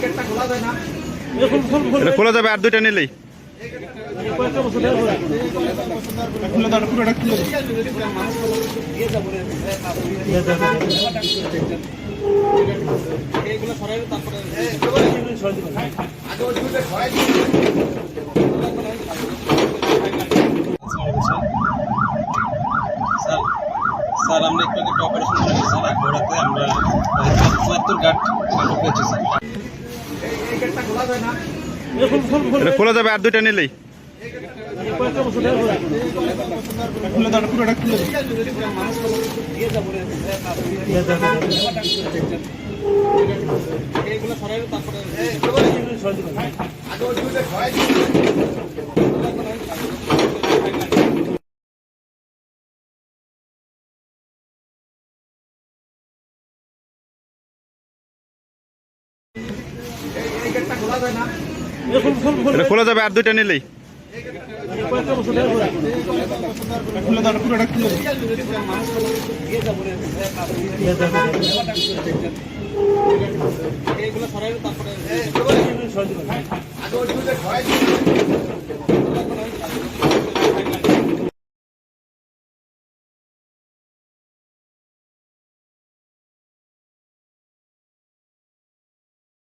এটা খোলা যাবে আর দুইটা নিলেই। স্যার আমরা একটু একটা অপারেশন করেছি স্যার ঘোড়াতে আমরা ৭৪ গার্ড পেয়েছি স্যার। এটা খোলা যাবে আর দুইটা নিলেই। এটা খোলা যাবে আর দুইটা নিলেই। তারপরে